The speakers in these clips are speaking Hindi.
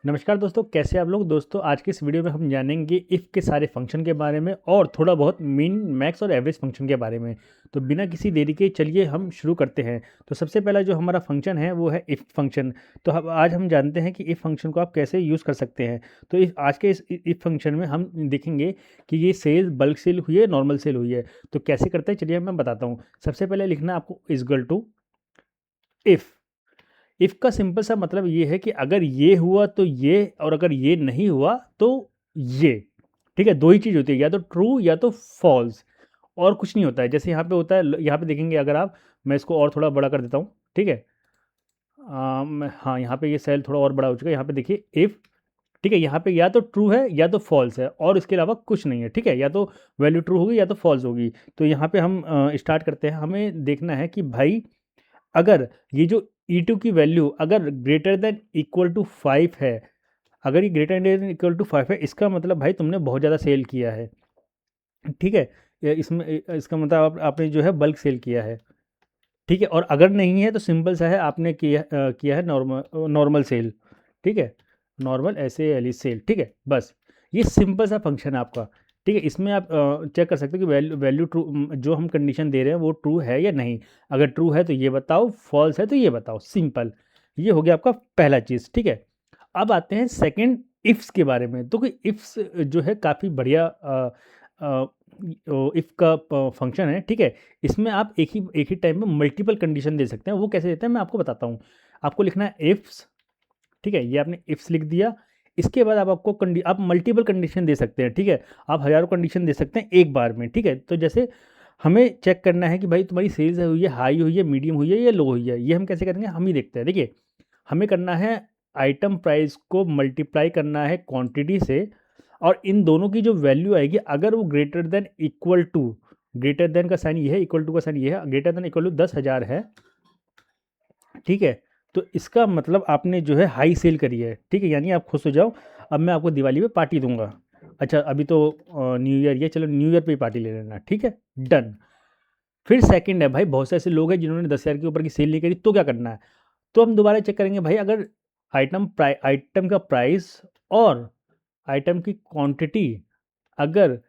नमस्कार दोस्तों, कैसे आप लोग। दोस्तों आज के इस वीडियो में हम जानेंगे इफ़ के सारे फंक्शन के बारे में और थोड़ा बहुत मीन, मैक्स और एवरेज फंक्शन के बारे में। तो बिना किसी देरी के चलिए हम शुरू करते हैं। तो सबसे पहला जो हमारा फंक्शन है वो है इफ़ फंक्शन। तो अब आज हम जानते हैं कि इफ़ फंक्शन को आप कैसे यूज़ कर सकते हैं। तो इस आज के इस इफ़ फंक्शन में हम देखेंगे कि ये सेल बल्क सेल हुई है, नॉर्मल सेल हुई है। तो कैसे करते हैं चलिए मैं बताता हूँ। सबसे पहले लिखना आपको इक्वल टू इफ़। इफ़ का सिंपल सा मतलब ये है कि अगर ये हुआ तो ये, और अगर ये नहीं हुआ तो ये। ठीक है, दो ही चीज़ होती है, या तो ट्रू या तो फॉल्स, और कुछ नहीं होता है। जैसे यहाँ पे होता है, यहाँ पे देखेंगे अगर आप, मैं इसको और थोड़ा बड़ा कर देता हूँ। ठीक है, हाँ, यहाँ पे ये सेल थोड़ा और बड़ा हो चुका है। यहाँ पे देखिए इफ़, ठीक है, यहाँ पे या तो ट्रू है या तो फॉल्स है, और इसके अलावा कुछ नहीं है। ठीक है, या तो वैल्यू ट्रू होगी या तो फॉल्स होगी। तो यहाँ पे हम स्टार्ट करते हैं। हमें देखना है कि भाई अगर ये जो E2 की वैल्यू अगर ग्रेटर देन इक्वल टू 5 है, अगर ये ग्रेटर देन इक्वल टू 5 है, इसका मतलब भाई तुमने बहुत ज़्यादा सेल किया है। ठीक है, इसमें इसका मतलब आपने जो है बल्क सेल किया है। ठीक है, और अगर नहीं है तो सिंपल सा है, आपने किया है नॉर्मल सेल। ठीक है, नॉर्मल SALE सेल। ठीक है, बस ये सिंपल सा फंक्शन है आपका। ठीक है, इसमें आप चेक कर सकते हो कि वैल्यू ट्रू, जो हम कंडीशन दे रहे हैं वो ट्रू है या नहीं। अगर ट्रू है तो ये बताओ, फॉल्स है तो ये बताओ। सिंपल, ये हो गया आपका पहला चीज़। ठीक है, अब आते हैं सेकंड इफ्स के बारे में। तो कि इफ्स जो है काफ़ी बढ़िया इफ़ का फंक्शन है। ठीक है, इसमें आप एक ही टाइम में मल्टीपल कंडीशन दे सकते हैं। वो कैसे देते हैं मैं आपको बताता हूँ। आपको लिखना है इफ्स। ठीक है, ये आपने इफ्स लिख दिया। इसके बाद आप मल्टीपल कंडीशन दे सकते हैं। ठीक है, आप हज़ारों कंडीशन दे सकते हैं एक बार में। ठीक है, तो जैसे हमें चेक करना है कि भाई तुम्हारी सेल्स हुई है, हाई हुई है, मीडियम हुई है या लो हुई है, ये हम कैसे करेंगे हम ही देखते हैं। देखिए, हमें करना है आइटम प्राइस को मल्टीप्लाई करना है क्वांटिटी से, और इन दोनों की जो वैल्यू आएगी अगर वो greater than equal to, greater than का साइन ये है, इक्वल टू का साइन ये है, ग्रेटर देन इक्वल टू 10,000 है। ठीक है, तो इसका मतलब आपने जो है हाई सेल करी है। ठीक है, यानी आप खुश हो जाओ, अब मैं आपको दिवाली पे पार्टी दूंगा। अच्छा, अभी तो न्यू ईयर, ये चलो न्यू ईयर पे ही पार्टी ले लेना। ठीक है, डन। फिर सेकंड है भाई, बहुत से ऐसे लोग हैं जिन्होंने 10,000 के ऊपर की सेल नहीं करी, तो क्या करना है। तो हम दोबारा चेक करेंगे भाई, अगर आइटम का प्राइस और आइटम की क्वांटिटी अगर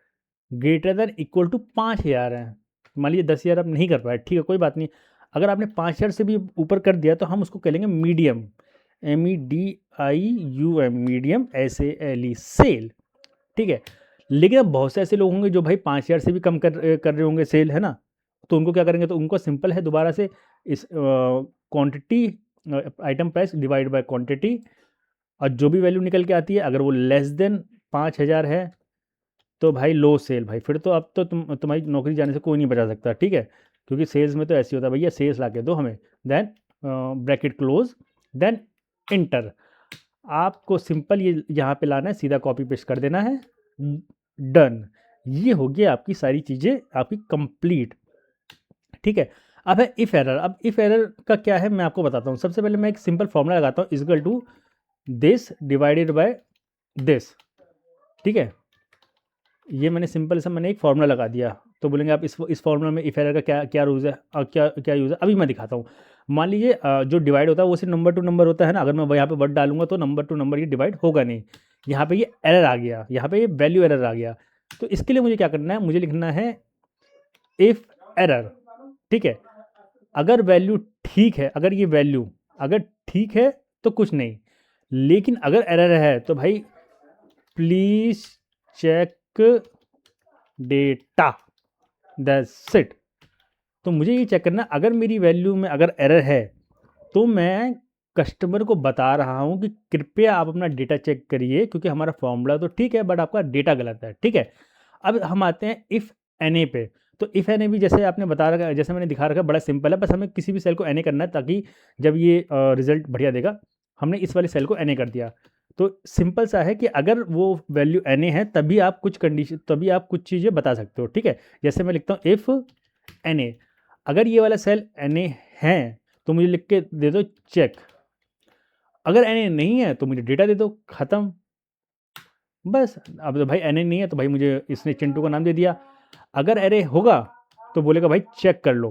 ग्रेटर देन इक्वल टू 5,000 है। मान लीजिए 10,000 आप नहीं कर पाए, ठीक है, कोई बात नहीं। अगर आपने 5,000 से भी ऊपर कर दिया तो हम उसको कह लेंगे medium, MEDIUM, medium SALE sale. ठीक है, लेकिन अब बहुत से ऐसे लोग होंगे जो भाई 5,000 से भी कम कर रहे होंगे सेल, है ना। तो उनको क्या करेंगे, तो उनको सिंपल है, दोबारा से इस quantity, item price divide by quantity, और जो भी वैल्यू निकल के आती है अगर वो लेस देन 5,000 है तो भाई लो सेल। भाई फिर तो अब तो तुम्हारी नौकरी जाने से कोई नहीं बचा सकता। ठीक है, क्योंकि सेल्स में तो ऐसे होता है, भैया सेल्स ला के दो हमें, then bracket close, then enter. आपको सिंपल ये यहाँ पे लाना है, सीधा कॉपी पेस्ट कर देना है, डन। ये हो गया आपकी सारी चीज़ें आपकी कंप्लीट। ठीक है, अब है इफ़ एरर। अब इफ़ एरर का क्या है मैं आपको बताता हूँ। सबसे पहले मैं एक सिंपल फॉर्मूला लगाता हूँ, equal to this divided by this. ठीक है, ये मैंने एक फार्मूला लगा दिया। तो बोलेंगे आप इस फार्मूला में इफ एरर का क्या क्या रूज है और क्या क्या यूज़ है, अभी मैं दिखाता हूँ। मान लीजिए जो डिवाइड होता है वो सिर्फ नंबर टू नंबर होता है ना। अगर मैं यहाँ पे वर्ड डालूंगा तो नंबर टू नंबर ये डिवाइड होगा नहीं। यहाँ पे ये एरर आ गया, यहाँ पे ये वैल्यू एरर आ गया। तो इसके लिए मुझे क्या करना है, मुझे लिखना है इफ एरर। ठीक है, अगर वैल्यू ठीक है, अगर ये वैल्यू अगर ठीक है तो कुछ नहीं, लेकिन अगर एरर है तो भाई please check data, that's it. तो मुझे ये चेक करना, अगर मेरी वैल्यू में अगर एरर है तो मैं कस्टमर को बता रहा हूँ कि कृपया आप अपना डेटा चेक करिए, क्योंकि हमारा फॉर्मूला तो ठीक है बट आपका डेटा गलत है। ठीक है, अब हम आते हैं इफ़ एन पे। तो इफ़ एन भी जैसे आपने बता रखा है, जैसे मैंने दिखा रखा है, बड़ा सिंपल है। बस हमें किसी भी सेल को एन करना है, ताकि जब ये रिजल्ट बढ़िया देगा। हमने इस वाले सेल को एन कर दिया। तो सिंपल सा है कि अगर वो वैल्यू एन है तभी आप कुछ कंडीशन, तभी आप कुछ चीज़ें बता सकते हो। ठीक है, जैसे मैं लिखता हूँ इफ़ एन, अगर ये वाला सेल एन है तो मुझे लिख के दे दो चेक। अगर एन नहीं है तो मुझे डेटा दे दो, ख़त्म। बस, अब तो भाई एन नहीं है तो भाई मुझे इसने चिंटू का नाम दे दिया। अगर एरे होगा तो बोलेगा भाई चेक कर लो।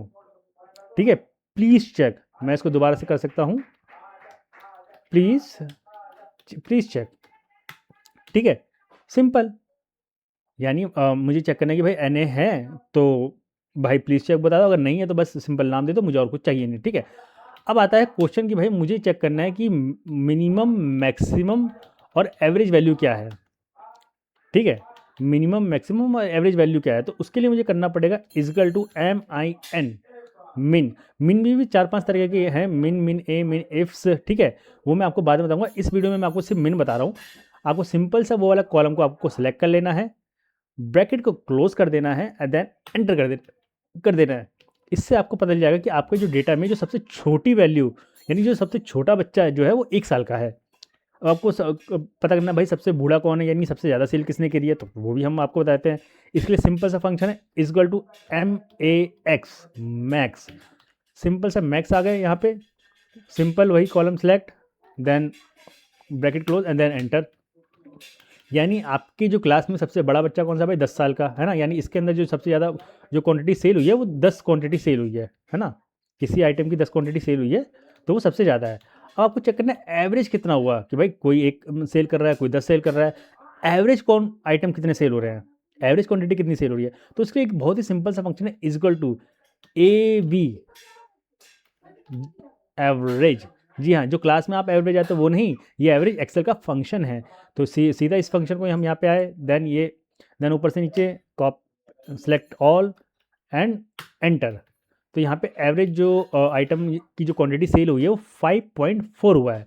ठीक है, प्लीज़ चेक। मैं इसको दोबारा से कर सकता हूँ, प्लीज़ प्लीज़ चेक, ठीक है, सिंपल। यानी मुझे चेक करना है कि भाई NA है तो भाई प्लीज़ चेक बता दो, अगर नहीं है तो बस सिंपल नाम दे दो, मुझे और कुछ चाहिए नहीं, ठीक है। अब आता है क्वेश्चन कि भाई मुझे चेक करना है कि मिनिमम, मैक्सिमम और एवरेज वैल्यू क्या है, ठीक है। मिनिमम, मैक्सिमम और एवरेज वैल्यू क्या है, तो उसके लिए मुझे करना पड़ेगा इक्वल टू MIN, मिन। मिन भी 4-5 तरह के हैं, मिन, मिन ए, मिन इफ्स, ठीक है, वो मैं आपको बाद में बताऊंगा। इस वीडियो में मैं आपको सिर्फ मिन बता रहा हूँ। आपको सिंपल सा वो वाला कॉलम को आपको सेलेक्ट कर लेना है, ब्रैकेट को क्लोज कर देना है एंड देन एंटर कर देना है। इससे आपको पता चल जाएगा कि आपके जो डेटा में जो सबसे छोटी वैल्यू, यानी जो सबसे छोटा बच्चा है जो है वो 1 साल का है। अब आपको पता करना भाई सबसे बूढ़ा कौन है, यानी सबसे ज़्यादा सेल किसने करी है, तो वो भी हम आपको बताते हैं। इसके लिए सिंपल सा फंक्शन है equal to MAX, max. Simple सा मैक्स आ गए यहाँ पे, सिंपल वही column select, then bracket close and then enter. यानी आपकी जो क्लास में सबसे बड़ा बच्चा कौन सा भाई, 10 साल का है ना, यानी इसके अंदर जो सबसे ज़्यादा जो क्वांटिटी सेल हुई है वो 10 क्वांटिटी सेल हुई है ना, किसी आइटम की 10 क्वांटिटी सेल हुई है तो वो सबसे ज़्यादा है। अब आपको चेक करना है एवरेज कितना हुआ, कि भाई कोई 1 सेल कर रहा है, कोई 10 सेल कर रहा है, एवरेज कौन आइटम कितने सेल हो रहे हैं, एवरेज क्वांटिटी कितनी सेल हो रही है। तो उसके एक बहुत ही सिंपल सा फंक्शन है इक्वल टू AV, एवरेज। जी हाँ, जो क्लास में आप एवरेज आते हो वो नहीं, ये एवरेज एक्सेल का फंक्शन है। तो सीधा इस फंक्शन को हम यहाँ पे आए, देन ऊपर से नीचे copy select all and enter. तो यहाँ पे एवरेज जो आइटम की जो क्वांटिटी सेल हुई है वो 5.4 हुआ है।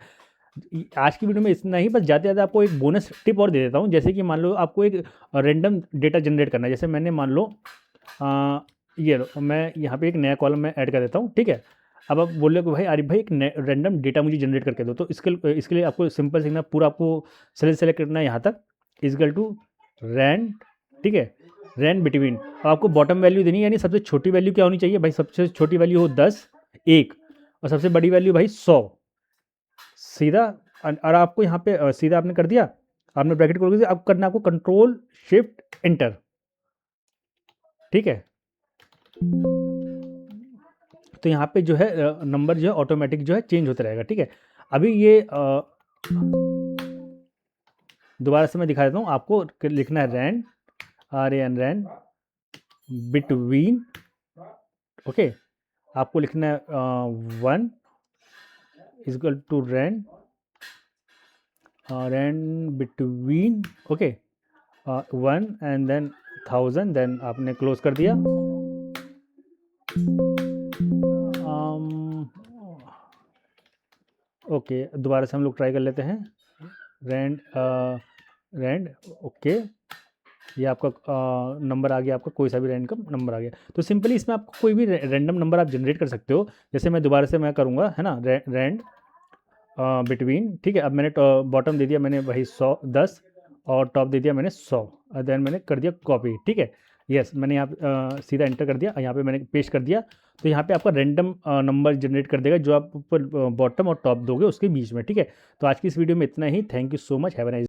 आज की वीडियो में इतना ही, बस जाते जाते आपको एक बोनस टिप और दे देता हूँ। जैसे कि मान लो आपको एक रैंडम डेटा जनरेट करना है, जैसे मैंने मान लो ये लो, मैं यहाँ पे एक नया कॉलम मैं ऐड कर देता हूँ, ठीक है। अब आप बोल रहे हो कि भाई आरिफ भाई एक रैंडम डेटा मुझे जनरेट करके दो, तो इसके लिए आपको सिंपल सीखना, पूरा आपको सेलेक्ट करना है यहाँ तक इक्वल टू रैंड, ठीक है, रैंड बिटवीन। और आपको बॉटम वैल्यू देनी है, यानी सबसे छोटी वैल्यू क्या होनी चाहिए भाई, सबसे छोटी वैल्यू हो 10, 1, और सबसे बड़ी वैल्यू भाई 100, सीधा। और आपको यहाँ पे सीधा आपने कर दिया, आपने ब्रैकेट खोल दिया, अब करना आपको कंट्रोल शिफ्ट एंटर, ठीक है। तो यहाँ पे जो है नंबर जो है ऑटोमेटिक जो है चेंज होता रहेगा, ठीक है। अभी ये दोबारा से मैं दिखा देता हूँ आपको, लिखना है रैंड, RAN बिटवीन, ओके। आपको लिखना है 1 equal to rand between, okay, 1 and then 1000, then आपने क्लोज कर दिया। ओके, दोबारा से हम लोग ट्राई कर लेते हैं, रैंड, ओके, ये आपका नंबर आ गया, आपका कोई सा भी रैंड का नंबर आ गया। तो सिंपली इसमें आपको कोई भी रैंडम नंबर आप जनरेट कर सकते हो। जैसे मैं दोबारा से मैं करूँगा, है ना, रैंड बिटवीन, ठीक है। अब मैंने बॉटम दे दिया मैंने वही 10 और टॉप दे दिया मैंने 100, और देन मैंने कर दिया कॉपी, ठीक है। यस, मैंने यहाँ सीधा एंटर कर दिया, यहाँ पे मैंने पेस्ट कर दिया। तो यहाँ पे आपका रैंडम नंबर जनरेट कर देगा जो आप ऊपर बॉटम और टॉप दोगे उसके बीच में, ठीक है। तो आज की इस वीडियो में इतना ही। Thank you so much, have a nice.